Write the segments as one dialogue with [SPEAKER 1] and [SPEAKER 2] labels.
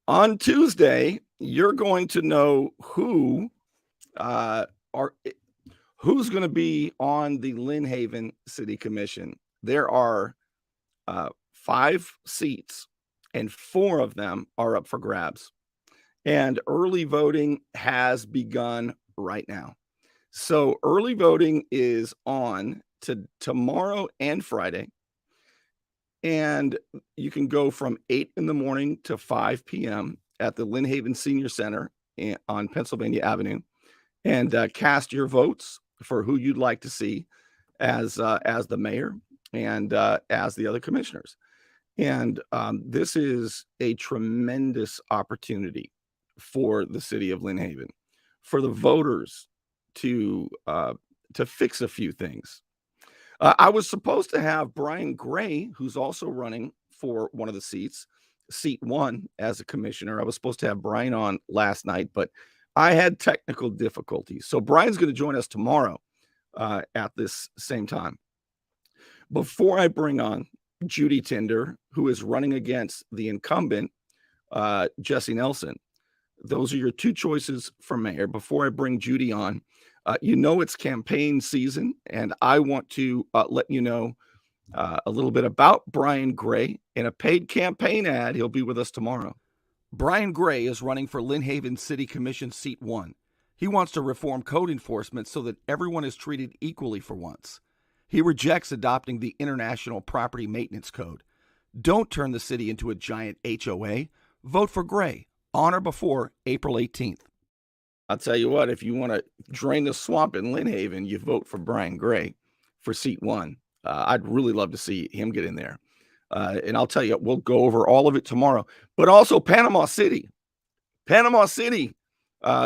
[SPEAKER 1] On Tuesday, you're going to know uh, are who's going to be on the Lynn Haven City Commission. There are 5 seats, and 4 of them are up for grabs. And early voting has begun right now. So early voting is on to tomorrow and Friday. And you can go from 8 in the morning to 5 p.m. at the Lynn Haven Senior Center on Pennsylvania Avenue, and cast your votes for who you'd like to see as the mayor and as the other commissioners. And this is a tremendous opportunity for the city of Lynn Haven, for the voters to fix a few things. I was supposed to have Brian Gray, who's also running for one of the seats, seat 1 as a commissioner. I was supposed to have Brian on last night, but I had technical difficulties. So Brian's going to join us tomorrow at this same time. Before I bring on Judy Tinder, who is running against the incumbent, Jesse Nelson, those are your 2 choices for mayor. Before I bring Judy on, it's campaign season, and I want to let you know a little bit about Brian Gray in a paid campaign ad. He'll be with us tomorrow. Brian Gray is running for Lynn Haven City Commission Seat 1. He wants to reform code enforcement so that everyone is treated equally for once. He rejects adopting the International Property Maintenance Code. Don't turn the city into a giant HOA. Vote for Gray on or before April 18th. I'll tell you what, if you want to drain the swamp in Lynn Haven, you vote for Brian Gray for seat 1. I'd really love to see him get in there. And I'll tell you, we'll go over all of it tomorrow. But also Panama City. The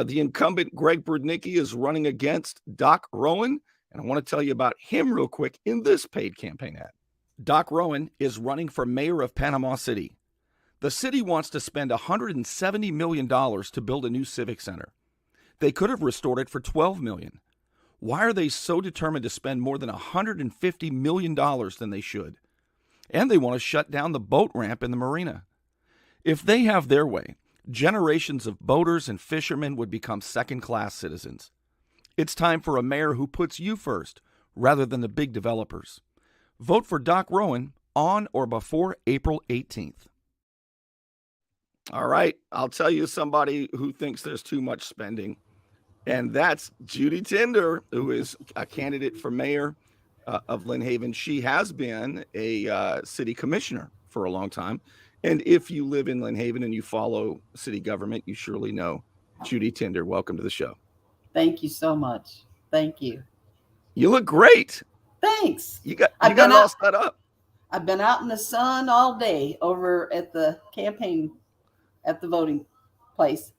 [SPEAKER 1] incumbent Greg Brudnicki is running against Doc Rowan. And I want to tell you about him real quick in this paid campaign ad. Doc Rowan is running for mayor of Panama City. The city wants to spend $170 million to build a new civic center. They could have restored it for $12 million. Why are they so determined to spend more than $150 million than they should? And they want to shut down the boat ramp in the marina. If they have their way, generations of boaters and fishermen would become second-class citizens. It's time for a mayor who puts you first, rather than the big developers. Vote for Doc Rowan on or before April 18th. All right, I'll tell you somebody who thinks there's too much spending, and that's Judy Tinder, who is a candidate for mayor of Lynn Haven. She has been a city commissioner for a long time. And if you live in Lynn Haven and you follow city government, you surely know Judy Tinder. Welcome to the show.
[SPEAKER 2] Thank you so much. Thank you.
[SPEAKER 1] You look great.
[SPEAKER 2] Thanks.
[SPEAKER 1] You got it all set up.
[SPEAKER 2] I've been out in the sun all day over at the campaign, at the voting place.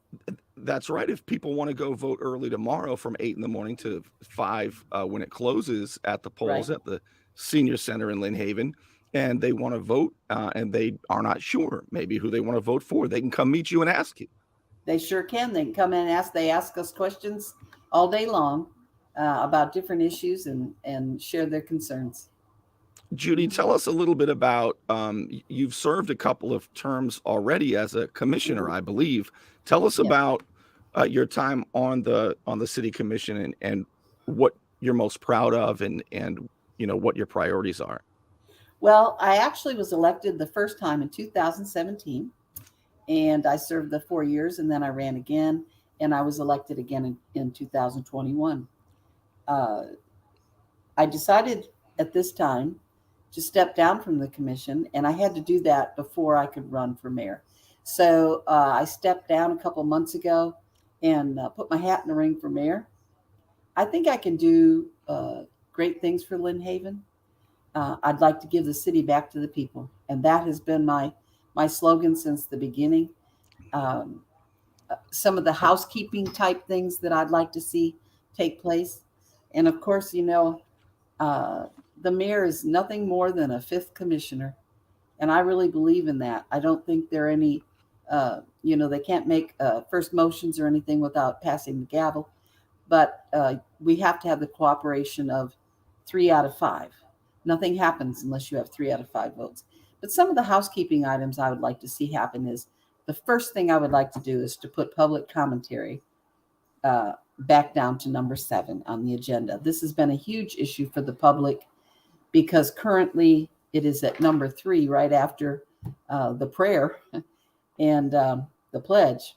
[SPEAKER 1] That's right. If people want to go vote early tomorrow from 8 in the morning to 5 when it closes at the polls at the Senior Center in Lynn Haven, and they want to vote and they are not sure maybe who they want to vote for, they can come meet you and ask you.
[SPEAKER 2] They sure can. They can come in and ask. They ask us questions all day long about different issues and share their concerns.
[SPEAKER 1] Judy, tell us a little bit about, you've served a couple of terms already as a commissioner, I believe. Tell us about your time on the city commission and what you're most proud of and what your priorities are.
[SPEAKER 2] Well, I actually was elected the first time in 2017, and I served the 4 years, and then I ran again, and I was elected again in 2021. I decided at this time to step down from the commission, and I had to do that before I could run for mayor. So I stepped down a couple months ago and put my hat in the ring for mayor. I think I can do great things for Lynn Haven. I'd like to give the city back to the people, and that has been my slogan since the beginning. Some of the housekeeping type things that I'd like to see take place, and of course, the mayor is nothing more than a fifth commissioner, and I really believe in that. I don't think there are any, they can't make first motions or anything without passing the gavel, but we have to have the cooperation of 3 out of 5. Nothing happens unless you have 3 out of 5 votes. But some of the housekeeping items I would like to see happen is the first thing I would like to do is to put public commentary back down to number 7 on the agenda. This has been a huge issue for the public because currently it is at number 3, right after the prayer and the pledge.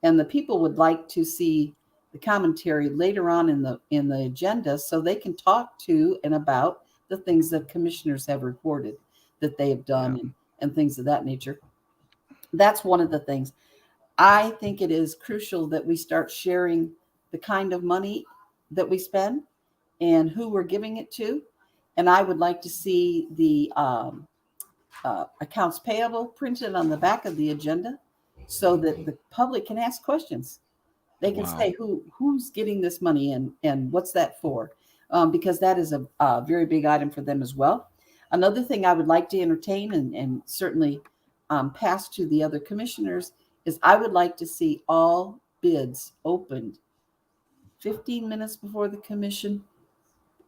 [SPEAKER 2] And the people would like to see the commentary later on in the agenda so they can talk to and about the things that commissioners have reported that they have done and things of that nature. That's one of the things. I think it is crucial that we start sharing the kind of money that we spend and who we're giving it to. And I would like to see the accounts payable printed on the back of the agenda so that the public can ask questions. They can say who's getting this money and what's that for, because that is a very big item for them as well. Another thing I would like to entertain and certainly pass to the other commissioners is I would like to see all bids opened 15 minutes before the commission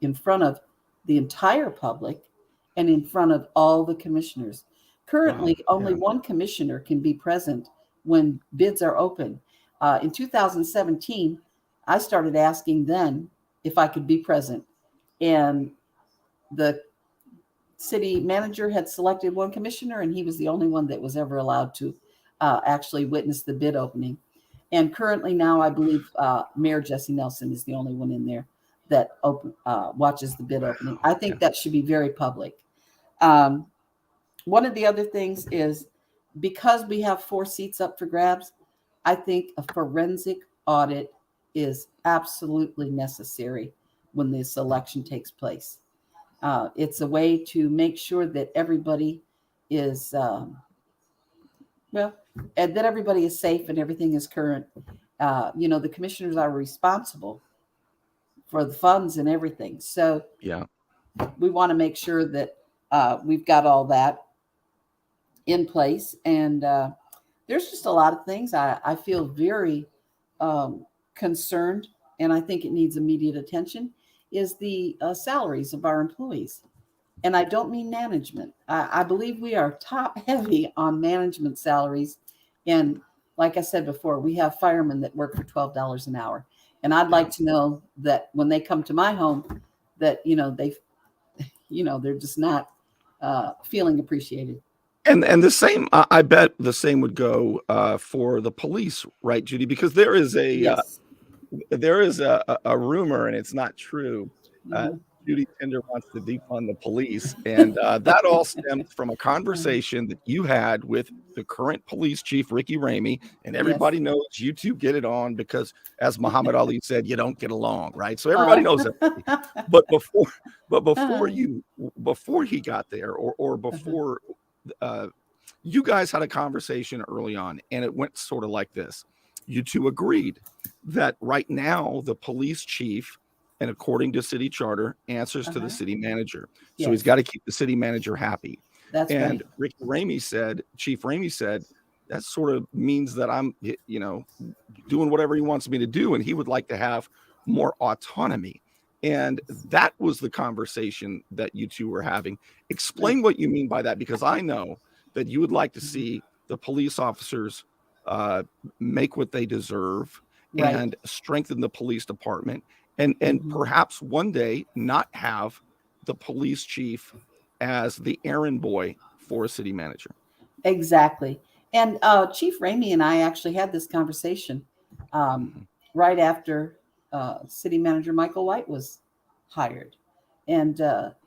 [SPEAKER 2] in front of the entire public and in front of all the commissioners. Currently, only one commissioner can be present when bids are open. In 2017, I started asking then if I could be present. And the city manager had selected one commissioner, and he was the only one that was ever allowed to actually witness the bid opening. And currently now, I believe Mayor Jesse Nelson is the only one in there that watches the bid opening. I think that should be very public. One of the other things is because we have 4 seats up for grabs, I think a forensic audit is absolutely necessary when this election takes place. It's a way to make sure that everybody is, that everybody is safe and everything is current. The commissioners are responsible for the funds and everything. So we want to make sure that we've got all that in place. And there's just a lot of things I feel very concerned, and I think it needs immediate attention, is the salaries of our employees. And I don't mean management. I believe we are top heavy on management salaries. And like I said before, we have firemen that work for $12 an hour. And I'd like to know that when they come to my home, that, they're just not feeling appreciated.
[SPEAKER 1] And the same, I bet the same would go for the police, right, Judy? Because there is a rumor, and it's not true. Judy Tinder wants to defund the police, and that all stems from a conversation that you had with the current police chief, Ricky Ramey, and everybody knows you two get it on because, as Muhammad Ali said, you don't get along, right? So everybody knows it. But before he got there, or before you guys had a conversation early on, and it went sort of like this. You two agreed that right now the police chief, and according to city charter, answers to the city manager. So he's got to keep the city manager happy.
[SPEAKER 2] That's
[SPEAKER 1] and
[SPEAKER 2] right.
[SPEAKER 1] Ricky Ramey said, Chief Ramey said, that sort of means that I'm, doing whatever he wants me to do. And he would like to have more autonomy. And that was the conversation that you two were having. Explain what you mean by that, because I know that you would like to see the police officers make what they deserve and strengthen the police department. And perhaps one day not have the police chief as the errand boy for a city manager.
[SPEAKER 2] Exactly. And Chief Ramey and I actually had this conversation right after city manager Michael White was hired. And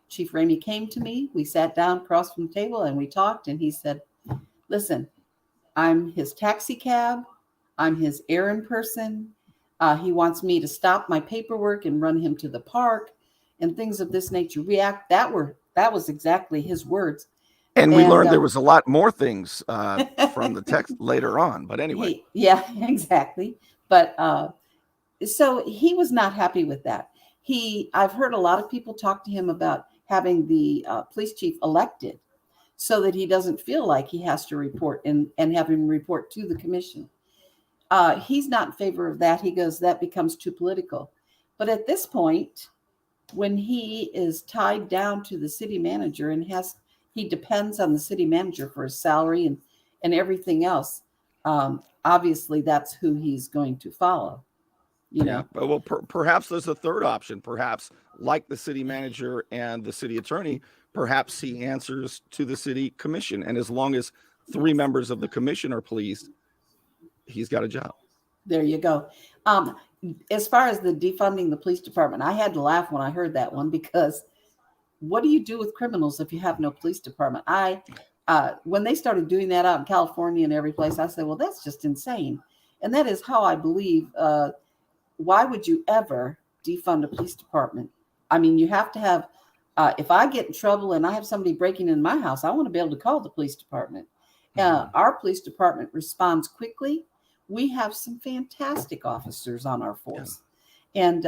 [SPEAKER 2] Chief Ramey came to me. We sat down across from the table and we talked. And he said, listen, I'm his taxi cab. I'm his errand person. He wants me to stop my paperwork and run him to the park and things of this nature. That was exactly his words.
[SPEAKER 1] And we learned there was a lot more things from the text later on. But anyway.
[SPEAKER 2] Exactly. But so he was not happy with that. I've heard a lot of people talk to him about having the police chief elected so that he doesn't feel like he has to report and have him report to the commission. He's not in favor of that. He goes, that becomes too political. But at this point, when he is tied down to the city manager and he depends on the city manager for his salary and everything else, obviously that's who he's going to follow. You
[SPEAKER 1] Yeah,
[SPEAKER 2] know,
[SPEAKER 1] well, perhaps there's a third option. Perhaps, like the city manager and the city attorney, perhaps he answers to the city commission, and as long as three
[SPEAKER 2] yes.
[SPEAKER 1] members of the commission are pleased, he's got a job.
[SPEAKER 2] There you go. Um, as far as the defunding the police department, I had to laugh when I heard that one because what do you do with criminals if you have no police department? When they started doing that out in California and every place, I said, well, that's just insane. And that is how I believe. Why would you ever defund a police department? I mean, you have to have, if I get in trouble and I have somebody breaking in my house, I want to be able to call the police department. Our police department responds quickly. We have some fantastic officers on our force. Yeah. And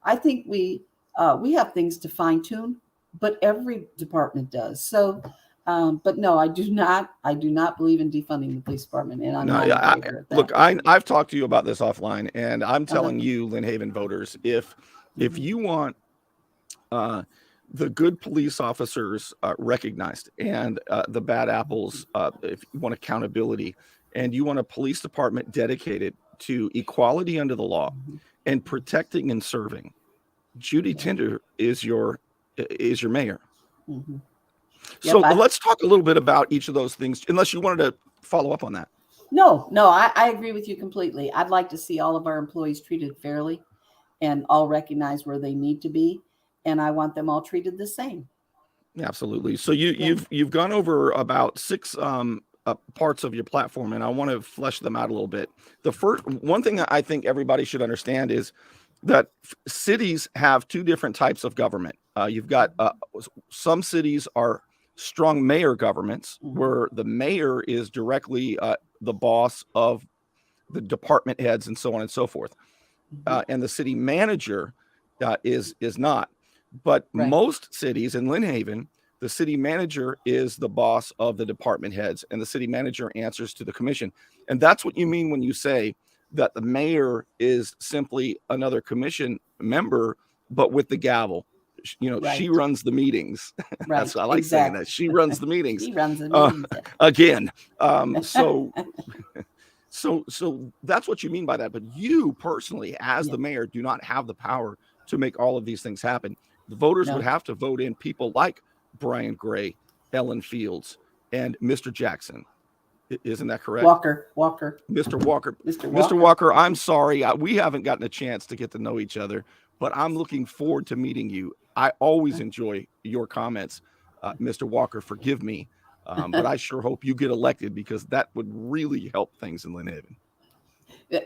[SPEAKER 2] I think we have things to fine tune, but every department does. So, but no, I do not believe in defunding the police department, and I'm
[SPEAKER 1] No,
[SPEAKER 2] not
[SPEAKER 1] yeah,
[SPEAKER 2] in favor of that.
[SPEAKER 1] look, I've talked to you about this offline, and I'm telling you, Lynn Haven voters, if you want the good police officers recognized and the bad apples, if you want accountability, and you want a police department dedicated to equality under the law and protecting and serving, Judy Tinder is your mayor.
[SPEAKER 2] Mm-hmm.
[SPEAKER 1] So let's talk a little bit about each of those things, unless you wanted to follow up on that.
[SPEAKER 2] No, I agree with you completely. I'd like to see all of our employees treated fairly and all recognized where they need to be. And I want them all treated the same.
[SPEAKER 1] Absolutely. So you've gone over about 6 parts of your platform, and I want to flesh them out a little bit. The first one thing I think everybody should understand is that cities have 2 different types of government. You've got some cities are strong mayor governments, where the mayor is directly the boss of the department heads and so on and so forth. And the city manager is not. But most cities in Lynn Haven, the city manager is the boss of the department heads, and the city manager answers to the commission. And that's what you mean when you say that the mayor is simply another commission member, but with the gavel. You know, she runs the meetings. That's I like saying that. She runs the meetings.
[SPEAKER 2] She runs the meetings
[SPEAKER 1] again. So that's what you mean by that. But you personally, as the mayor, do not have the power to make all of these things happen. The voters would have to vote in people like Brian Gray, Ellen Fields, and Mr. Jackson. Isn't that correct? Mr. Walker, I'm sorry. We haven't gotten a chance to get to know each other, but I'm looking forward to meeting you. I always enjoy your comments, Mr. Walker. Forgive me, but I sure hope you get elected, because that would really help things in Lynn Haven.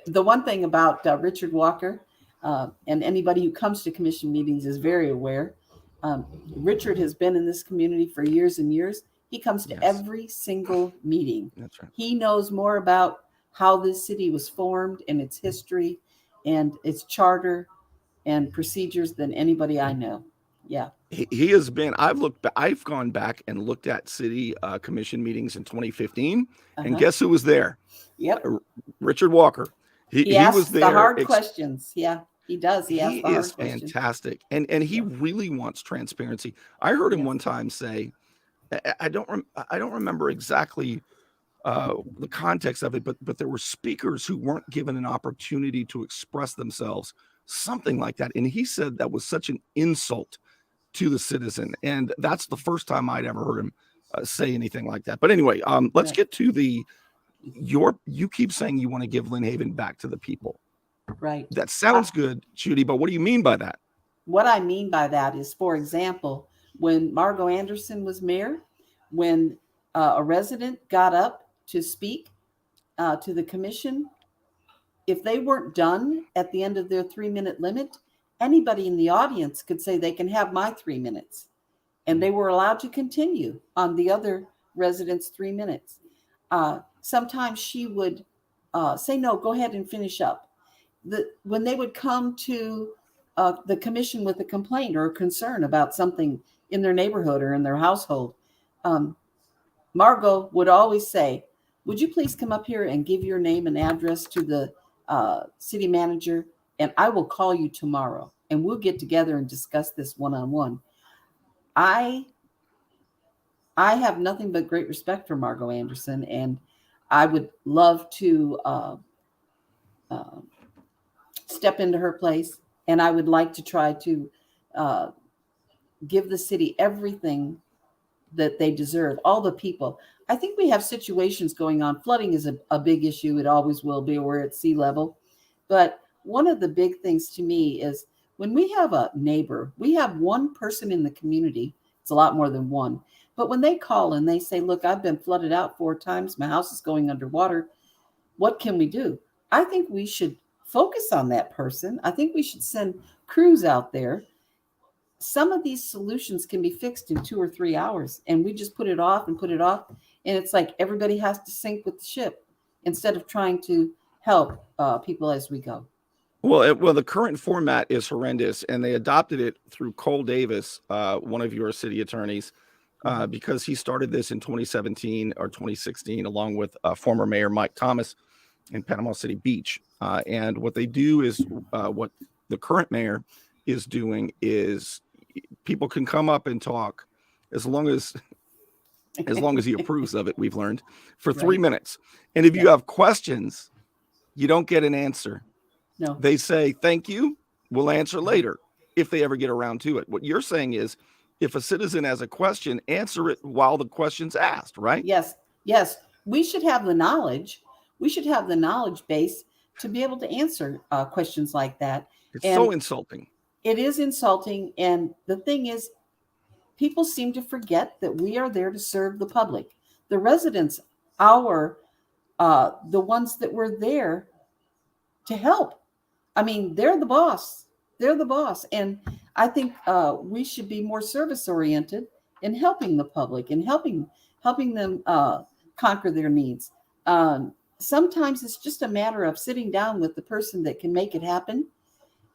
[SPEAKER 2] The one thing about Richard Walker, and anybody who comes to commission meetings is very aware. Richard has been in this community for years and years. He comes to every single meeting.
[SPEAKER 1] That's right.
[SPEAKER 2] He knows more about how this city was formed and its history and its charter and procedures than anybody I know. Yeah.
[SPEAKER 1] He has been, I've gone back and looked at city commission meetings in 2015, and guess who was there?
[SPEAKER 2] Yep.
[SPEAKER 1] Richard Walker. He was there.
[SPEAKER 2] The hard questions. Yeah, he does. He
[SPEAKER 1] is fantastic. And he really wants transparency. I heard him one time say, I don't remember exactly the context of it, but there were speakers who weren't given an opportunity to express themselves, something like that. And he said that was such an insult to the citizen. And that's the first time I'd ever heard him say anything like that. But anyway, let's get to you keep saying you want to give Lynn Haven back to the people.
[SPEAKER 2] Right.
[SPEAKER 1] That sounds good, Judy, but what do you mean by that?
[SPEAKER 2] What I mean by that is, for example, when Margo Anderson was mayor, when a resident got up to speak to the commission, if they weren't done at the end of their 3-minute limit, anybody in the audience could say they can have my 3 minutes. And they were allowed to continue on the other residents' 3 minutes. Sometimes she would say, no, go ahead and finish up. When they would come to the commission with a complaint or a concern about something in their neighborhood or in their household, Margo would always say, would you please come up here and give your name and address to the city manager, and I will call you tomorrow and we'll get together and discuss this one-on-one. I have nothing but great respect for Margo Anderson, and I would love to uh, step into her place, and I would like to try to uh, give the city everything that they deserve, all the people. I think we have situations going on. Flooding is a big issue. It always will be. We're at sea level. But one of the big things to me is when we have a neighbor, we have one person in the community. It's a lot more than one. But when they call and they say, look, I've been flooded out 4 times, my house is going underwater, what can we do? I think we should focus on that person. I think we should send crews out there. Some of these solutions can be fixed in 2 or 3 hours, and we just put it off and put it off. And it's like everybody has to sink with the ship instead of trying to help people as we go.
[SPEAKER 1] Well, the current format is horrendous, and they adopted it through Cole Davis, one of your city attorneys,
[SPEAKER 2] Mhm.
[SPEAKER 1] because he started this in 2017 or 2016, along with former Mayor Mike Thomas in Panama City Beach. And what they do is what the current mayor is doing is people can come up and talk as long as he approves of it. We've learned for 3 minutes, and if
[SPEAKER 2] Yeah.
[SPEAKER 1] you have questions, you don't get an answer.
[SPEAKER 2] No.
[SPEAKER 1] They say, thank you, we'll answer later if they ever get around to it. What you're saying is if a citizen has a question, answer it while the question's asked, right?
[SPEAKER 2] Yes. Yes. We should have the knowledge. We should have the knowledge base to be able to answer questions like that.
[SPEAKER 1] It's so
[SPEAKER 2] And
[SPEAKER 1] insulting.
[SPEAKER 2] it is insulting. And the thing is, people seem to forget that we are there to serve the public. The residents, our the ones that were there to help. I mean, they're the boss. They're the boss, and I think we should be more service oriented in helping the public and helping them conquer their needs. Sometimes it's just a matter of sitting down with the person that can make it happen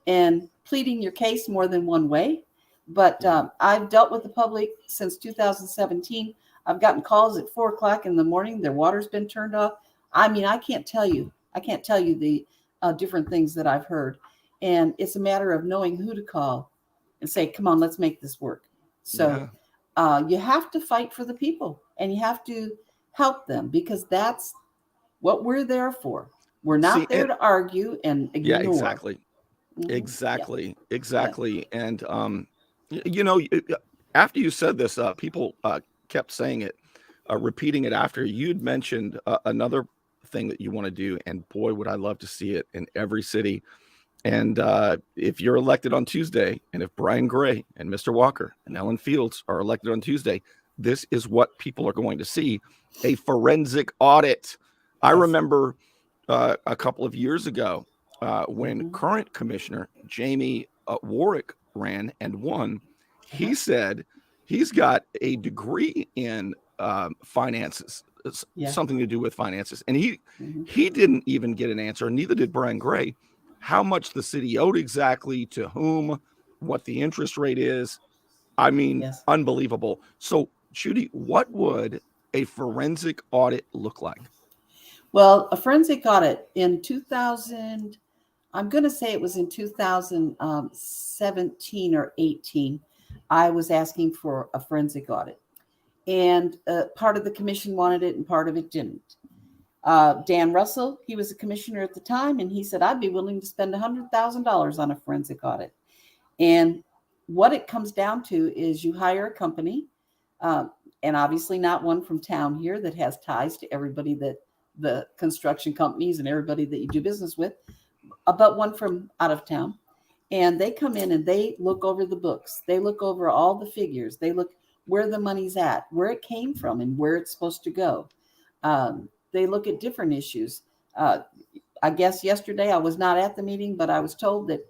[SPEAKER 2] and pleading your case more than one way. But I've dealt with the public since 2017. I've gotten calls at 4 o'clock in the morning. Their water's been turned off. I mean, I can't tell you. I can't tell you the different things that I've heard. And it's a matter of knowing who to call and say, come on, let's make this work. So
[SPEAKER 1] Yeah.
[SPEAKER 2] you have to fight for the people and you have to help them because that's what we're there for. We're
[SPEAKER 1] See,
[SPEAKER 2] not there
[SPEAKER 1] and
[SPEAKER 2] to argue and
[SPEAKER 1] yeah,
[SPEAKER 2] ignore.
[SPEAKER 1] exactly.
[SPEAKER 2] Yeah.
[SPEAKER 1] Exactly.
[SPEAKER 2] Yeah.
[SPEAKER 1] Exactly. And, after you said this, people kept saying it, repeating it after you'd mentioned another thing that you want to do. And boy, would I love to see it in every city. And if you're elected on Tuesday, and if Brian Gray and Mr. Walker and Ellen Fields are elected on Tuesday, this is what people are going to see: a forensic audit. I
[SPEAKER 2] Yes.
[SPEAKER 1] remember a couple of years ago when
[SPEAKER 2] Mm-hmm.
[SPEAKER 1] current commissioner Jamie Warwick ran and won.
[SPEAKER 2] Uh-huh.
[SPEAKER 1] He said he's got a degree in finances,
[SPEAKER 2] Yeah.
[SPEAKER 1] something to do with finances, and he
[SPEAKER 2] Mm-hmm.
[SPEAKER 1] he didn't even get an answer. Neither did Brian Gray. How much the city owed exactly, to whom, what the interest rate is. I mean,
[SPEAKER 2] Yes.
[SPEAKER 1] unbelievable. So, Judy, what would a forensic audit look like?
[SPEAKER 2] Well, a forensic audit in 2000, I'm going to say it was in 2017 or 18. I was asking for a forensic audit. And part of the commission wanted it and part of it didn't. Dan Russell, he was a commissioner at the time, and he said, I'd be willing to spend $100,000 on a forensic audit. And what it comes down to is you hire a company, uh, and obviously not one from town here that has ties to everybody that the construction companies and everybody that you do business with, but one from out of town. And they come in and they look over the books. They look over all the figures. They look where the money's at, where it came from, and where it's supposed to go. They look at different issues. Uh, I guess yesterday I was not at the meeting, but I was told that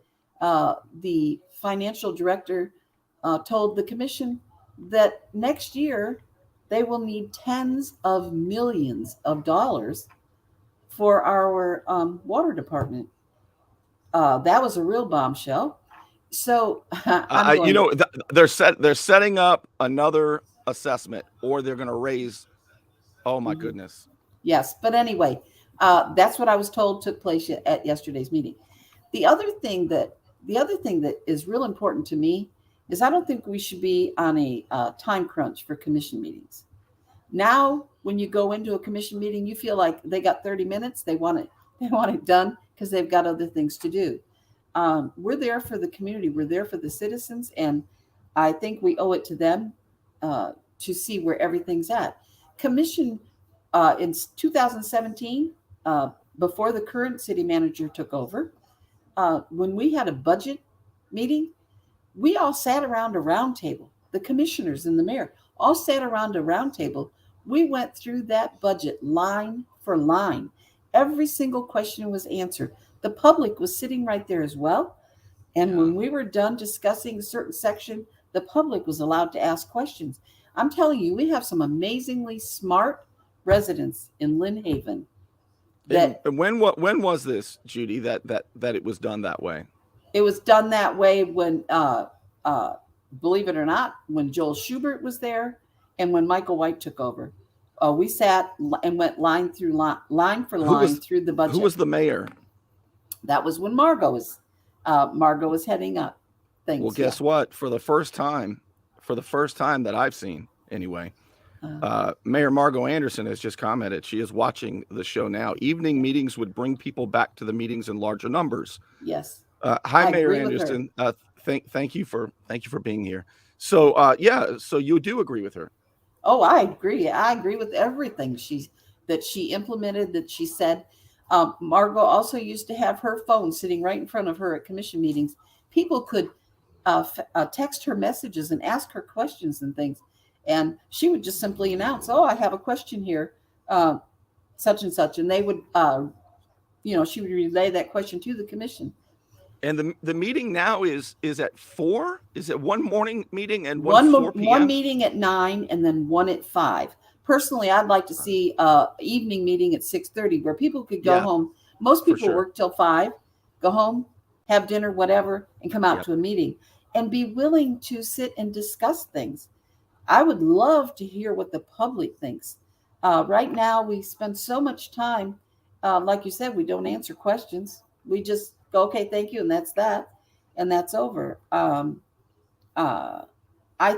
[SPEAKER 2] the financial director told the commission that next year they will need tens of millions of dollars for our water department. That was a real bombshell. So I'm going,
[SPEAKER 1] They're setting up another assessment, or they're going to raise. Oh my
[SPEAKER 2] mhm.
[SPEAKER 1] goodness!
[SPEAKER 2] Yes. But anyway, that's what I was told took place at yesterday's meeting. The other thing that the other thing that is real important to me is I don't think we should be on a time crunch for commission meetings. Now, when you go into a commission meeting, you feel like they got 30 minutes. They want it. They want it done because they've got other things to do. We're there for the community. We're there for the citizens, and I think we owe it to them to see where everything's at. Commission in 2017, before the current city manager took over, when we had a budget meeting, we all sat around a round table. The commissioners and the mayor all sat around a round table. We went through that budget line for line. Every single question was answered. The public was sitting right there as well. And when we were done discussing a certain section, the public was allowed to ask questions. I'm telling you, we have some amazingly smart residents in Lynn Haven.
[SPEAKER 1] And when was this, Judy, that it was done that way?
[SPEAKER 2] It was done that way when, believe it or not, when Joel Schubert was there and when Michael White took over. We sat and went line for line through the budget.
[SPEAKER 1] Who was the mayor?
[SPEAKER 2] That was when Margot was heading up things.
[SPEAKER 1] Well, guess what? For the first time that I've seen, anyway, Mayor Margot Anderson has just commented she is watching the show now. Evening meetings would bring people back to the meetings in larger numbers.
[SPEAKER 2] Yes.
[SPEAKER 1] Hi, Mayor Anderson. Thank you for being here. So so you do agree with her?
[SPEAKER 2] Oh, I agree. I agree with everything she implemented, that she said. Margot also used to have her phone sitting right in front of her at commission meetings. People could text her messages and ask her questions and things. And she would just simply announce, "Oh, I have a question here, such and such." And they would, she would relay that question to the commission.
[SPEAKER 1] And the meeting now is at 4? Is it one morning meeting and one 4 p.m.?
[SPEAKER 2] One meeting at 9 and then one at 5. Personally, I'd like to see evening meeting at 6:30 where people could go home. Most people work till 5, go home, have dinner, whatever, and come out to a meeting and be willing to sit and discuss things. I would love to hear what the public thinks. Right now, we spend so much time, like you said, we don't answer questions. We just go, okay, thank you, and that's that, and that's over. I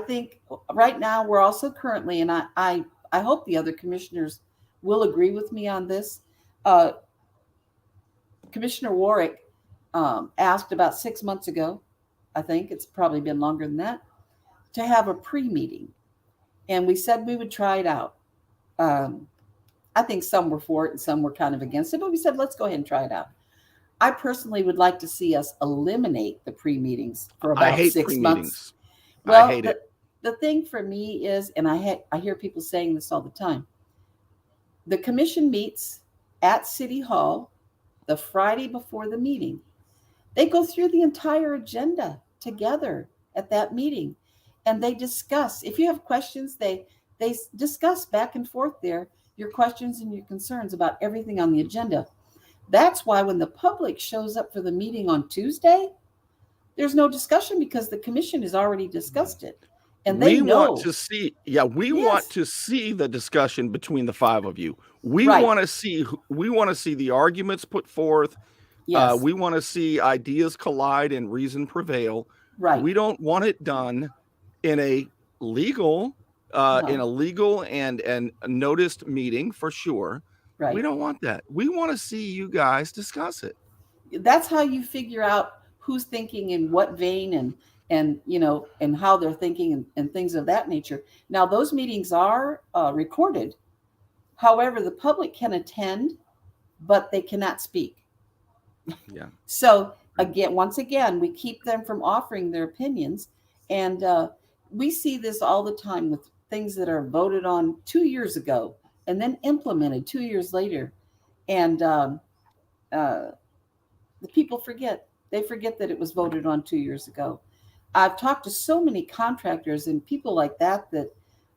[SPEAKER 2] think right now we're also currently, and I hope the other commissioners will agree with me on this. Commissioner Warwick asked about 6 months ago, I think it's probably been longer than that, to have a pre-meeting. And we said we would try it out. I think some were for it and some were kind of against it, but we said, let's go ahead and try it out. I personally would like to see us eliminate the pre-meetings for about 6 months. Well, I hate it. The thing for me is, and I hear people saying this all the time, the commission meets at City Hall the Friday before the meeting. They go through the entire agenda together at that meeting, and they discuss. If you have questions, they discuss back and forth there your questions and your concerns about everything on the agenda. That's why when the public shows up for the meeting on Tuesday, there's no discussion because the commission has already discussed it. And they know.
[SPEAKER 1] Want to see, want to see the discussion between the 5 of you. We want to see the arguments put forth. Yes. We want to see ideas collide and reason prevail.
[SPEAKER 2] Right.
[SPEAKER 1] We don't want it done in a legal and noticed meeting for sure. Right. We don't want that. We want to see you guys discuss it.
[SPEAKER 2] That's how you figure out who's thinking in what vein and how they're thinking and things of that nature. Now, those meetings are recorded. However, the public can attend, but they cannot speak.
[SPEAKER 1] Yeah.
[SPEAKER 2] So once again, we keep them from offering their opinions. And we see this all the time with things that are voted on 2 years ago and then implemented 2 years later. And the people forget. They forget that it was voted on 2 years ago. I've talked to so many contractors and people like that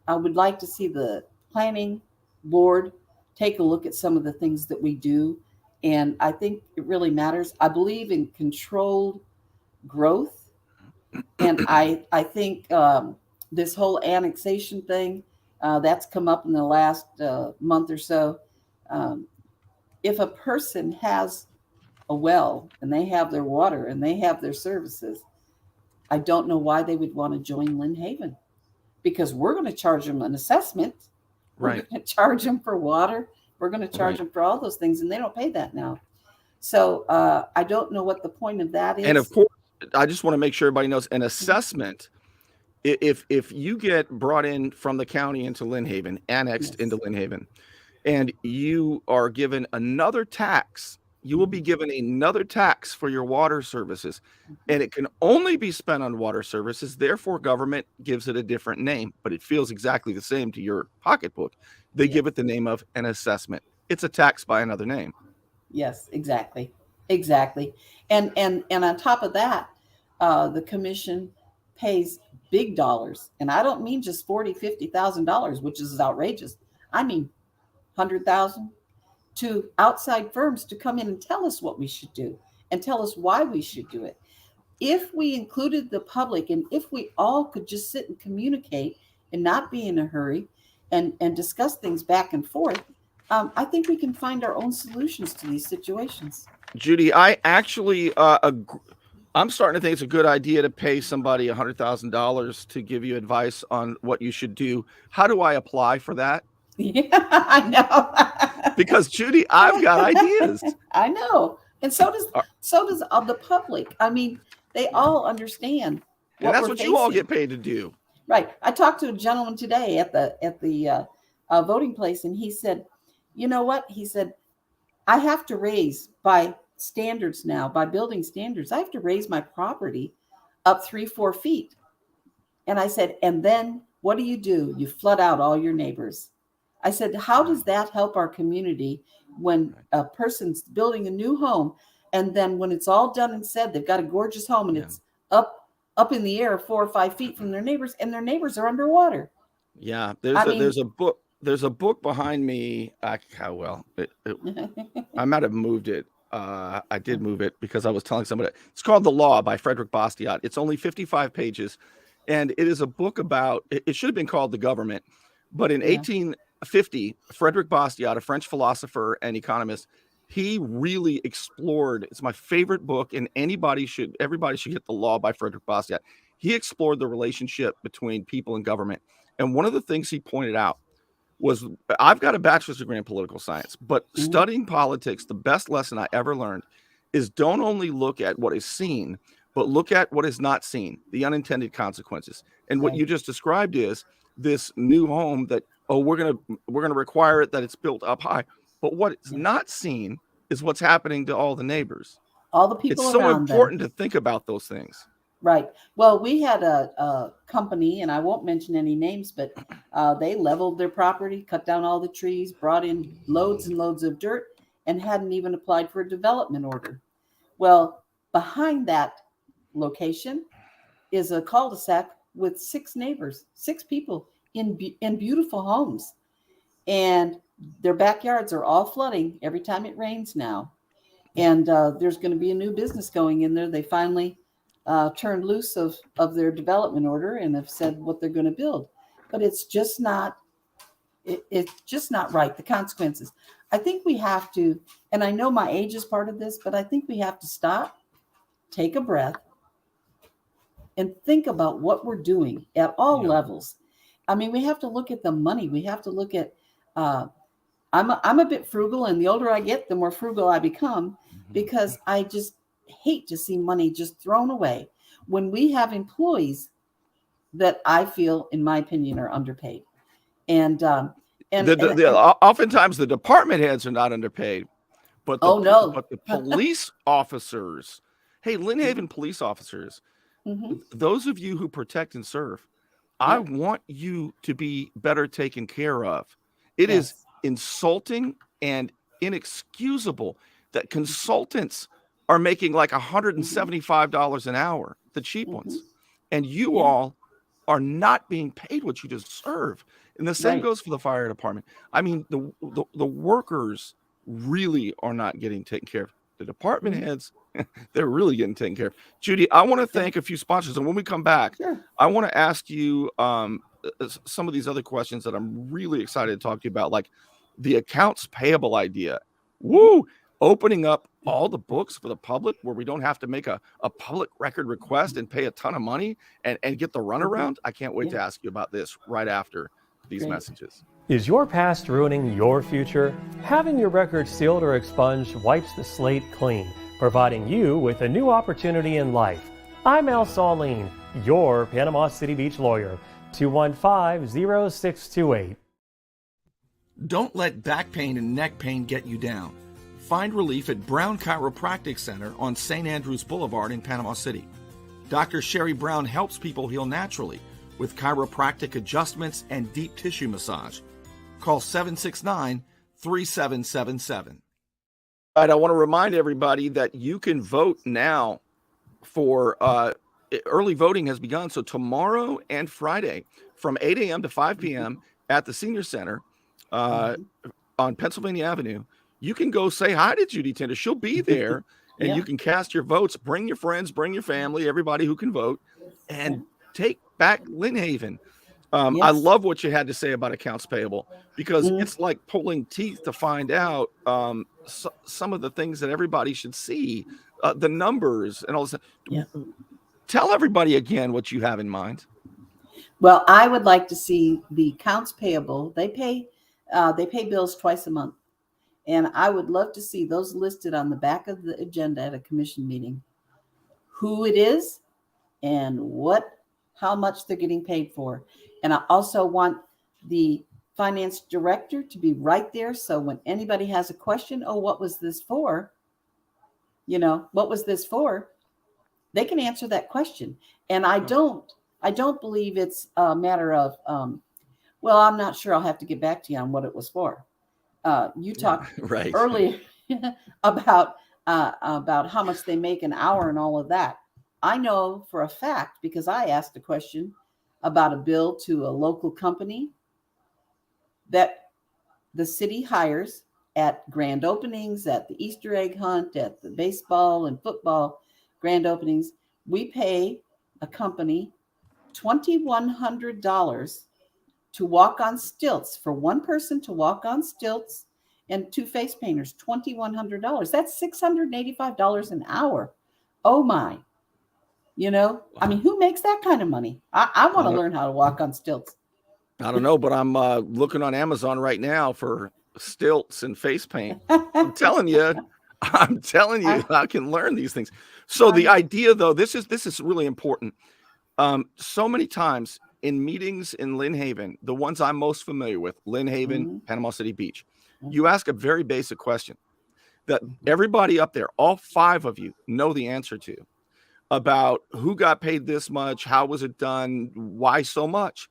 [SPEAKER 2] I would like to see the planning board take a look at some of the things that we do. And I think it really matters. I believe in controlled growth. And I think this whole annexation thing, that's come up in the last month or so. If a person has a well and they have their water and they have their services, I don't know why they would want to join Lynn Haven, because we're going to charge them an assessment We're
[SPEAKER 1] Right.
[SPEAKER 2] going to charge them for water. We're going to charge
[SPEAKER 1] Right.
[SPEAKER 2] them for all those things, and they don't pay that now. So I don't know what the point of that
[SPEAKER 1] And of
[SPEAKER 2] is.
[SPEAKER 1] course, I just want to make sure everybody knows an
[SPEAKER 2] Mhm.
[SPEAKER 1] assessment. If you get brought in from the county into Lynn Haven, annexed into
[SPEAKER 2] Yes.
[SPEAKER 1] Lynn Haven, and you are given another tax, you will be
[SPEAKER 2] Mhm.
[SPEAKER 1] given another tax for your water services,
[SPEAKER 2] Mhm.
[SPEAKER 1] and it can only be spent on water services. Therefore, government gives it a different name, but it feels exactly the same to your pocketbook. They
[SPEAKER 2] Yes.
[SPEAKER 1] give it the name of an assessment. It's a tax by another name.
[SPEAKER 2] Yes, exactly. Exactly. And on top of that, the commission pays big dollars. And I don't mean just 40, $50,000, which is outrageous. I mean 100,000 to outside firms to come in and tell us what we should do and tell us why we should do it. If we included the public and if we all could just sit and communicate and not be in a hurry and discuss things back and forth, I think we can find our own solutions to these situations.
[SPEAKER 1] Judy, I actually I'm starting to think it's a good idea to pay somebody $100,000 to give you advice on what you should do. How do I apply for that?
[SPEAKER 2] Yeah, I
[SPEAKER 1] Because Judy, I've got
[SPEAKER 2] know.
[SPEAKER 1] ideas.
[SPEAKER 2] I know. And
[SPEAKER 1] Uh,
[SPEAKER 2] so does the public. I mean, they all understand
[SPEAKER 1] And
[SPEAKER 2] what
[SPEAKER 1] that's
[SPEAKER 2] we're
[SPEAKER 1] what you all get
[SPEAKER 2] facing.
[SPEAKER 1] paid to do.
[SPEAKER 2] Right. I talked to a gentleman today at the voting place, and he said, "You know what?" He said, "I have to raise by standards now, by building standards. I have to raise my property up 3, 4 feet." And I said, "And then what do? You flood out all your neighbors." I said, "How does
[SPEAKER 1] Wow.
[SPEAKER 2] that help our community when
[SPEAKER 1] Right.
[SPEAKER 2] a person's building a new home, and then when it's all done and said, they've got a gorgeous home and
[SPEAKER 1] Yeah.
[SPEAKER 2] it's up in the air 4 or 5 feet from their neighbors, and their neighbors are underwater?"
[SPEAKER 1] Yeah.
[SPEAKER 2] I mean,
[SPEAKER 1] There's a book behind me. How well I might have moved it. I did move it because I was telling somebody. It's called The Law by Frederick Bastiat. It's only 55 pages, and it is a book about. It should have been called The Government, but in
[SPEAKER 2] yeah,
[SPEAKER 1] 1850, Frederick Bastiat, a French philosopher and economist, he really explored. It's my favorite book, and everybody should get The Law by Frederick Bastiat. He explored the relationship between people and government, and one of the things he pointed out was I've got a bachelor's degree in political science, but
[SPEAKER 2] mhm,
[SPEAKER 1] studying politics, the best lesson I ever learned is don't only look at what is seen, but look at what is not seen, the unintended consequences. And what
[SPEAKER 2] right,
[SPEAKER 1] you just described is this new home that, oh, we're gonna require it that it's built up high. But what is
[SPEAKER 2] yeah,
[SPEAKER 1] not seen is what's happening to all the neighbors.
[SPEAKER 2] all the
[SPEAKER 1] It's
[SPEAKER 2] people
[SPEAKER 1] so
[SPEAKER 2] around them.
[SPEAKER 1] important to think about those things.
[SPEAKER 2] Right. Well, we had a company, and I won't mention any names, but they leveled their property, cut down all the trees, brought in loads and loads of dirt, and hadn't even applied for a development order. Well, behind that location is a cul-de-sac with 6 neighbors, 6 people in beautiful homes, and their backyards are all flooding every time it rains now. And there's going to be a new business going in there. They finally turned loose of their development order and have said what they're going to build, but it's just not right. The consequences. I think we have to, and I know my age is part of this, but I think we have to stop, take a breath, and think about what we're doing at all
[SPEAKER 1] Yeah.
[SPEAKER 2] levels. I mean, we have to look at the money. We have to look at. I'm a bit frugal, and the older I get, the more frugal I become,
[SPEAKER 1] Mhm.
[SPEAKER 2] because I just hate to see money just thrown away when we have employees that I feel, in my opinion, are underpaid. And and
[SPEAKER 1] Oftentimes the department heads are not underpaid, but
[SPEAKER 2] oh no.
[SPEAKER 1] the police officers, hey, Lynn Haven police officers,
[SPEAKER 2] Hmm.
[SPEAKER 1] those of you who protect and serve, I
[SPEAKER 2] Yep.
[SPEAKER 1] want you to be better taken care of. It is
[SPEAKER 2] Yes.
[SPEAKER 1] insulting and inexcusable that consultants are making like
[SPEAKER 2] Hmm.
[SPEAKER 1] $175 an hour, the cheap
[SPEAKER 2] Hmm.
[SPEAKER 1] ones, and you
[SPEAKER 2] Yeah.
[SPEAKER 1] all are not being paid what you deserve. And the same
[SPEAKER 2] Right.
[SPEAKER 1] goes for the fire department. I mean, the workers really are not getting taken care of. The department
[SPEAKER 2] Hmm.
[SPEAKER 1] heads, they're really getting taken care of. Judy, I want to
[SPEAKER 2] Yeah.
[SPEAKER 1] thank a few sponsors, and when we come back,
[SPEAKER 2] Sure.
[SPEAKER 1] I want to ask you some of these other questions that I'm really excited to talk to you about, like the accounts payable idea.
[SPEAKER 2] Hmm.
[SPEAKER 1] Woo! Opening up all the books for the public where we don't have to make a public record request and pay a ton of money and get the
[SPEAKER 2] Hmm.
[SPEAKER 1] runaround. I can't wait
[SPEAKER 2] Yeah.
[SPEAKER 1] to ask you about this right after these
[SPEAKER 2] Great.
[SPEAKER 1] messages.
[SPEAKER 3] Is your past ruining your future? Having your record sealed or expunged wipes the slate clean, providing you with a new opportunity in life. I'm Al Saulene, your Panama City Beach lawyer. 215-0628.
[SPEAKER 1] Don't let back pain and neck pain get you down. Find relief at Brown Chiropractic Center on St. Andrews Boulevard in Panama City. Dr. Sherry Brown helps people heal naturally with chiropractic adjustments and deep tissue massage. Call 769-3777. All right, I want to remind everybody that you can vote now for early voting has begun. So tomorrow and Friday from 8 a.m. to 5 p.m. at the Senior Center on Pennsylvania Avenue, you can go say hi to Judy Tinder. She'll be there, and you can cast your votes. Bring your friends, bring your family, everybody who can vote, and take back Lynn Haven. I love what you had to say about accounts payable, because it's like pulling teeth to find out some of the things that everybody should see, the numbers and all this. Tell everybody again what you have in mind.
[SPEAKER 2] Well, I would like to see the accounts payable. They pay bills twice a month. And I would love to see those listed on the back of the agenda at a commission meeting, who it is and how much they're getting paid for. And I also want the finance director to be right there. So when anybody has a question, what was this for? What was this for? They can answer that question. And I don't believe it's a matter of, I'm not sure. I'll have to get back to you on what it was for. You talked earlier about how much they make an hour and all of that. I know for a fact, because I asked a question about a bill to a local company that the city hires at grand openings, at the Easter egg hunt, at the baseball and football grand openings. We pay a company $2,100 to walk on stilts, for one person to walk on stilts and two face painters, $2,100. That's $685 an hour. Oh my. I mean, who makes that kind of money? I want to learn how to walk on stilts.
[SPEAKER 1] I don't know, but I'm looking on Amazon right now for stilts and face paint. I'm telling you, I can learn these things. So the idea, though, this is really important. So many times in meetings in Lynn Haven, the ones I'm most familiar with, Lynn Haven, Panama City Beach, you ask a very basic question that everybody up there, all 5 of you, know the answer to, about who got paid this much, how was it done, why so much?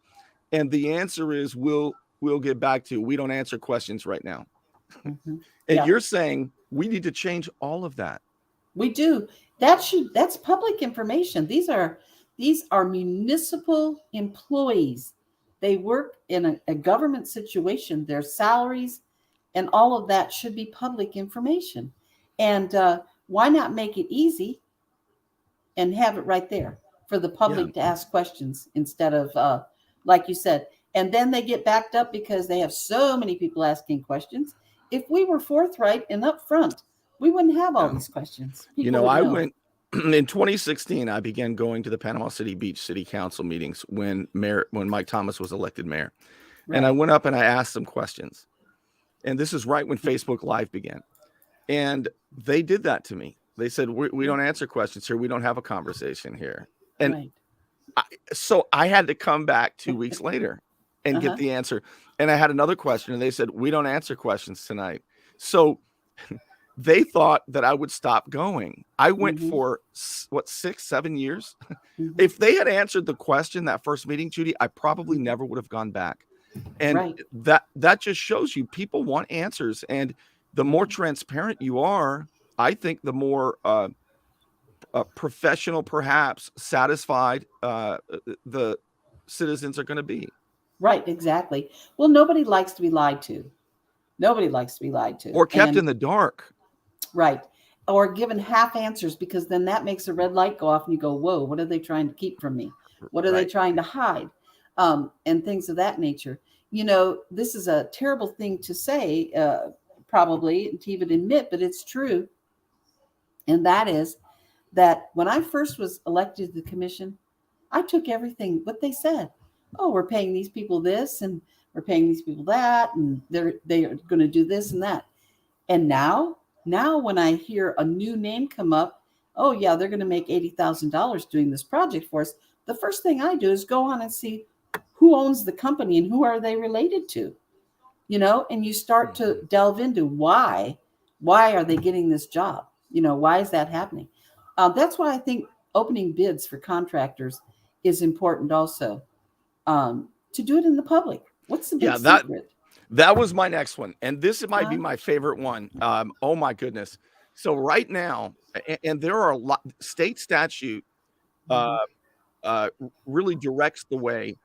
[SPEAKER 1] And the answer is, we'll get back to you. We don't answer questions right now. And you're saying we need to change all of that.
[SPEAKER 2] We do. That's public information. These are municipal employees. They work in a government situation. Their salaries and all of that should be public information. And why not make it easy and have it right there for the public to ask questions instead of, like you said, and then they get backed up because they have so many people asking questions. If we were forthright and upfront, we wouldn't have all these questions.
[SPEAKER 1] I went in 2016. I began going to the Panama City Beach City Council meetings when Mike Thomas was elected mayor, and I went up and I asked some questions. And this is right when Facebook Live began, and they did that to me. They said, "We don't answer questions here. We don't have a conversation here." And so I had to come back 2 weeks later and get the answer. And I had another question, and they said, "We don't answer questions tonight." So they thought that I would stop going. I went for 6-7 years. If they had answered the question that first meeting, Judy, I probably never would have gone back. And that just shows you people want answers. And the more transparent you are, I think the more professional, perhaps satisfied the citizens are going to be.
[SPEAKER 2] Right, exactly. Well, nobody likes to be lied to. Nobody likes to be lied to.
[SPEAKER 1] Or kept in the dark.
[SPEAKER 2] Right. Or given half answers, because then that makes a red light go off and you go, whoa, what are they trying to keep from me? What are they trying to hide? And things of that nature. This is a terrible thing to say, probably, to even admit, but it's true. And that is that when I first was elected to the commission, I took everything, what they said. Oh, we're paying these people this, and we're paying these people that, and they are going to do this and that. And now when I hear a new name come up, oh yeah, they're going to make $80,000 doing this project for us. The first thing I do is go on and see who owns the company and who are they related to, and you start to delve into why are they getting this job? Why is that happening? That's why I think opening bids for contractors is important also, to do it in the public. What's the big secret?
[SPEAKER 1] That was my next one. And this might be my favorite one. Oh my goodness. So right now, and there are a lot, state statute really directs the way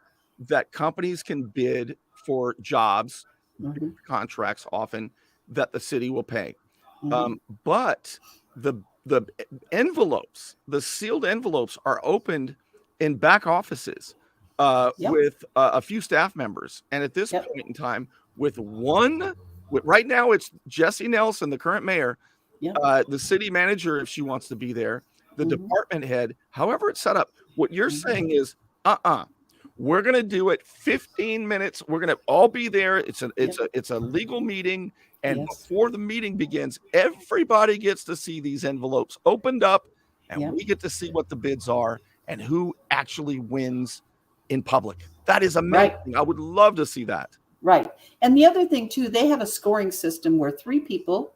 [SPEAKER 1] that companies can bid for jobs, contracts often that the city will pay. But the envelopes, the sealed envelopes are opened in back offices with a few staff members. And at this point in time, right now it's Jesse Nelson, the current mayor, the city manager, if she wants to be there, the department head, however it's set up. What you're saying is, we're going to do it 15 minutes. We're going to all be there. It's a legal meeting. And before the meeting begins, everybody gets to see these envelopes opened up, and we get to see what the bids are and who actually wins in public. That is amazing. Right. I would love to see that.
[SPEAKER 2] Right. And the other thing too, they have a scoring system where 3 people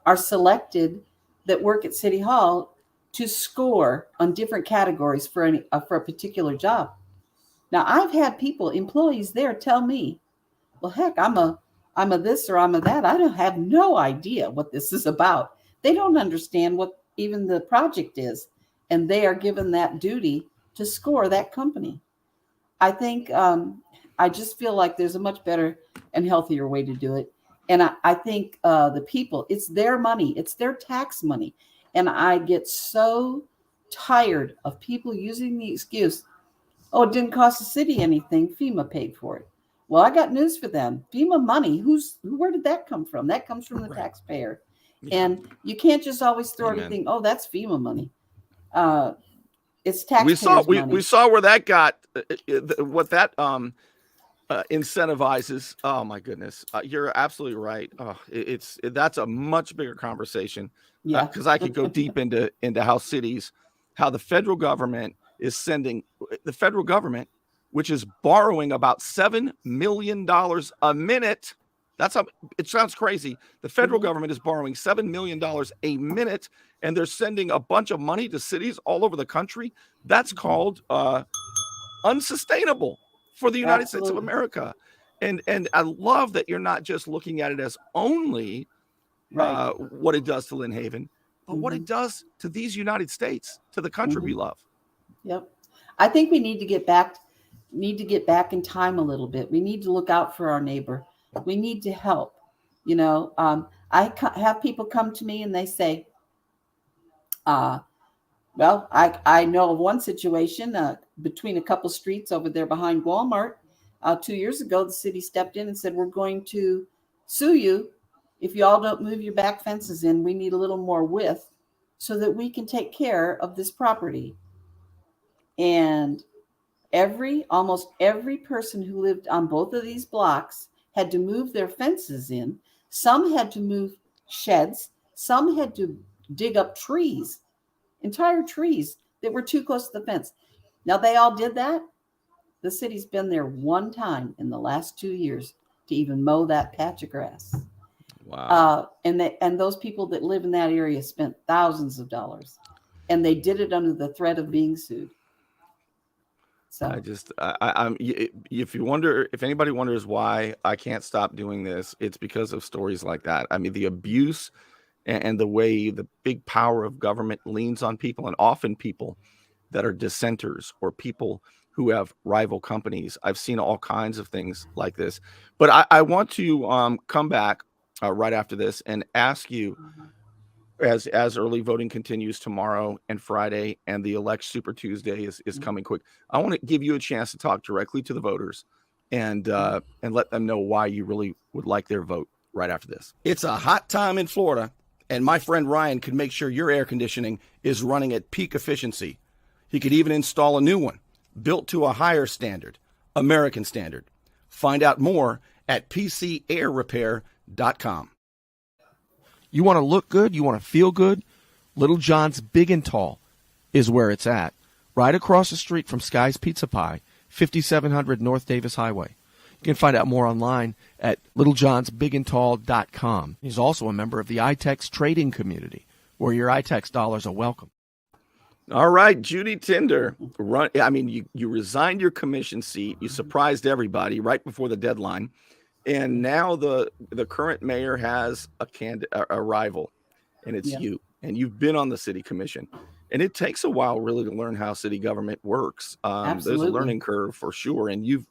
[SPEAKER 2] are selected that work at City Hall to score on different categories for a particular job. Now, I've had employees there tell me, well, heck, I'm a this or I'm a that. I have no idea what this is about. They don't understand what even the project is. And they are given that duty to score that company. I think, I just feel like there's a much better and healthier way to do it. And I think the people, it's their money, it's their tax money. And I get so tired of people using the excuse, oh, it didn't cost the city anything. FEMA paid for it. Well, I got news for them. FEMA money, where did that come from? That comes from the taxpayer. And you can't just always throw everything, oh, that's FEMA money. It's taxpayers' money.
[SPEAKER 1] We saw where that got, what that incentivizes. Oh my goodness, you're absolutely right. That's a much bigger conversation. Because I could go deep into how the federal government is sending the federal government, which is borrowing about $7 million a minute. It sounds crazy. The federal government is borrowing $7 million a minute, and they're sending a bunch of money to cities all over the country. That's called unsustainable for the United States of America. And I love that you're not just looking at it as only what it does to Lynn Haven, but what it does to these United States, to the country we love.
[SPEAKER 2] Yep. I think we need to get back in time a little bit. We need to look out for our neighbor. We need to help. I have people come to me and they say, well, I know of one situation between a couple streets over there behind Walmart. 2 years ago, the city stepped in and said, we're going to sue you if you all don't move your back fences in. We need a little more width so that we can take care of this property. And almost every person who lived on both of these blocks had to move their fences in. Some had to move sheds. Some had to dig up trees, entire trees that were too close to the fence. Now they all did that. The city's been there one time in the last 2 years to even mow that patch of grass.
[SPEAKER 1] Wow.
[SPEAKER 2] And those people that live in that area spent thousands of dollars, and they did it under the threat of being sued. So if anybody wonders why I can't stop doing this, it's because of stories like that. I mean, the abuse and the way the big power of government leans on people, and often people that are dissenters or people who have rival companies. I've seen all kinds of things like this, but I want to come back right after this and ask you, as early voting continues tomorrow and Friday, and the Super Tuesday is coming quick, I want to give you a chance to talk directly to the voters and let them know why you really would like their vote right after this. It's a hot time in Florida, and my friend Ryan could make sure your air conditioning is running at peak efficiency. He could even install a new one built to a higher standard, American standard.
[SPEAKER 1] Find out more at pcairrepair.com.
[SPEAKER 4] You want to look good? You want to feel good? Little John's Big and Tall is where it's at. Right across the street from Sky's Pizza Pie, 5700 North Davis Highway. You can find out more online at littlejohnsbigandtall.com. He's also a member of the iTex trading community, where your iTex dollars are welcome.
[SPEAKER 1] All right, Judy Tinder. You resigned your commission seat. You surprised everybody right before the deadline. And now the current mayor has a rival, and it's you. And you've been on the city commission. And it takes a while really to learn how city government works. There's a learning curve for sure. And you've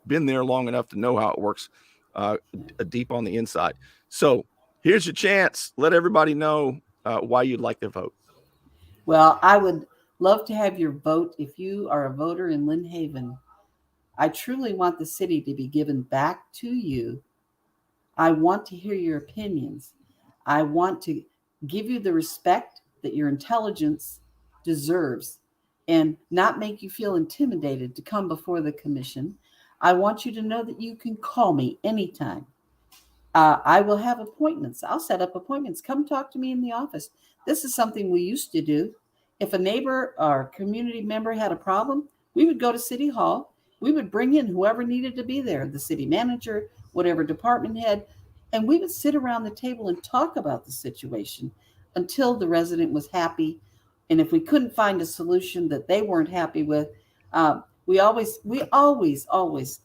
[SPEAKER 1] been there long enough to know how it works deep on the inside. So here's your chance. Let everybody know why you'd like to vote.
[SPEAKER 2] Well, I would love to have your vote. If you are a voter in Lynn Haven, I truly want the city to be given back to you. I want to hear your opinions. I want to give you the respect that your intelligence deserves and not make you feel intimidated to come before the commission. I want you to know that you can call me anytime. I will have appointments. I'll set up appointments. Come talk to me in the office. This is something we used to do. If a neighbor or community member had a problem, we would go to City Hall. We would bring in whoever needed to be there, the city manager, whatever department head, and we would sit around the table and talk about the situation until the resident was happy. And if we couldn't find a solution that they weren't happy with, we always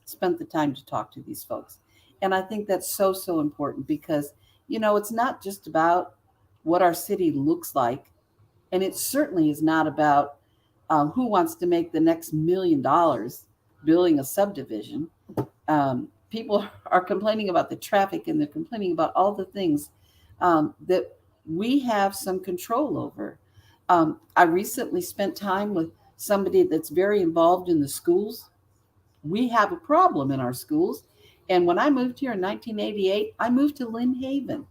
[SPEAKER 2] spent the time to talk to these folks. And I think that's so important because, it's not just about what our city looks like. And it certainly is not about who wants to make the next $1 million building a subdivision. People are complaining about the traffic, and they're complaining about all the things that we have some control over. I recently spent time with somebody that's very involved in the schools. We have a problem in our schools. And when I moved here in 1988, I moved to Lynn Haven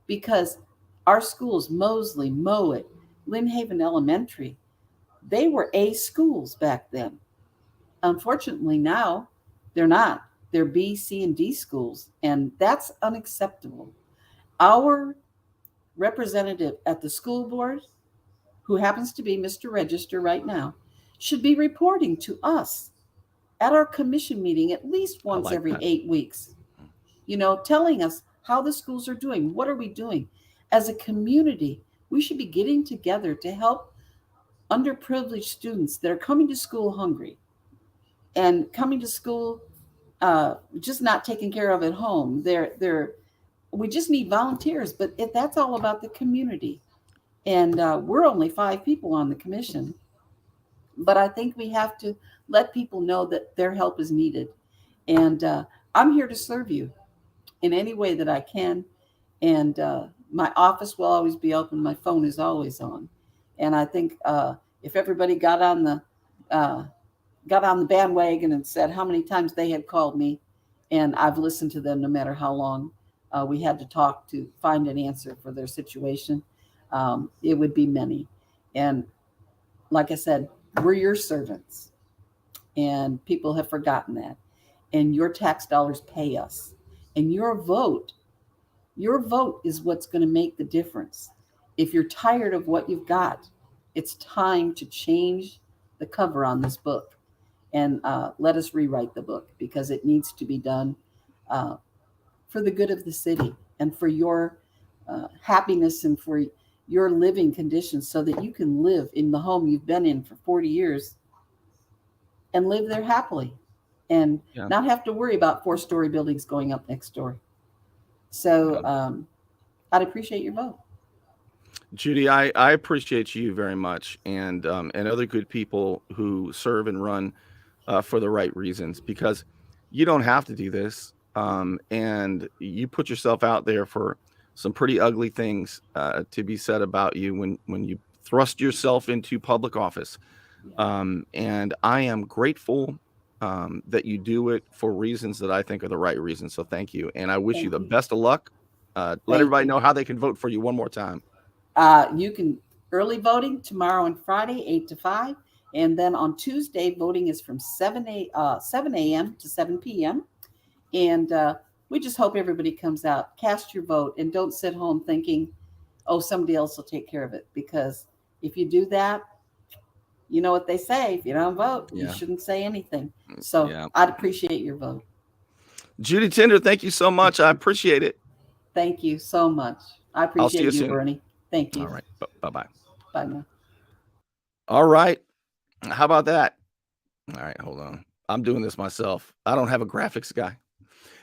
[SPEAKER 2] because our schools, Mosley, Mowat, Lynn Haven Elementary, they were A schools back then. Unfortunately, now they're not. They're B, C, and D schools, and that's unacceptable. Our representative at the school board, who happens to be Mr. Register right now, should be reporting to us at our commission meeting at least once every 8 weeks, telling us how the schools are doing. What are we doing? As a community, we should be getting together to help underprivileged students that are coming to school hungry and coming to school just not taken care of at home. We just need volunteers, but that's all about the community. And we're only 5 people on the commission. But I think we have to let people know that their help is needed. And I'm here to serve you in any way that I can. And my office will always be open. My phone is always on. And I think if everybody got on the bandwagon and said how many times they had called me, and I've listened to them no matter how long we had to talk to find an answer for their situation, it would be many. And like I said, we're your servants, and people have forgotten that. And your tax dollars pay us. And your vote is what's going to make the difference. If you're tired of what you've got, it's time to change the cover on this book and let us rewrite the book, because it needs to be done for the good of the city and for your happiness and for your living conditions, so that you can live in the home you've been in for 40 years and live there happily and not have to worry about 4-story buildings going up next door. So I'd appreciate your vote.
[SPEAKER 1] Judy, I appreciate you very much, and other good people who serve and run for the right reasons, because you don't have to do this, and you put yourself out there for some pretty ugly things to be said about you when you thrust yourself into public office. And I am grateful that you do it for reasons that I think are the right reasons. So thank you. And I wish you the best of luck. Let everybody know how they can vote for you one more time.
[SPEAKER 2] You can early voting tomorrow and Friday, 8 to 5. And then on Tuesday, voting is from 7 a.m. to 7 p.m. And we just hope everybody comes out, cast your vote, and don't sit home thinking, oh, somebody else will take care of it. Because if you do that, you know what they say. If you don't vote, you shouldn't say anything. So I'd appreciate your vote.
[SPEAKER 1] Judy Tinder, thank you so much. I appreciate it.
[SPEAKER 2] Thank you so much. I appreciate you, Bernie. Thank you.
[SPEAKER 1] All right. Bye-bye.
[SPEAKER 2] Bye now.
[SPEAKER 1] All right. How about that? All right. Hold on. I'm doing this myself. I don't have a graphics guy.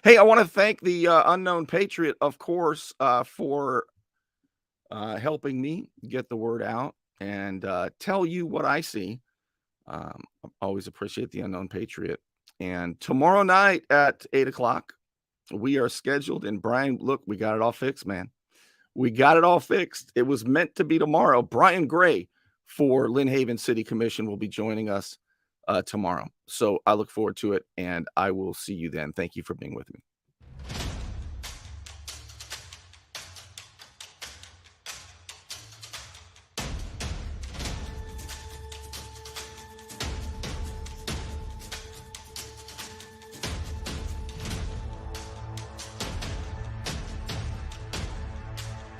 [SPEAKER 1] Hey, I want to thank the Unknown Patriot, of course, for helping me get the word out and tell you what I see. I always appreciate the Unknown Patriot. And tomorrow night at 8 o'clock, we are scheduled. And Brian, look, we got it all fixed, man. We got it all fixed. It was meant to be tomorrow. Brian Gray for Lynn Haven City Commission will be joining us tomorrow. So I look forward to it, and I will see you then. Thank you for being with me.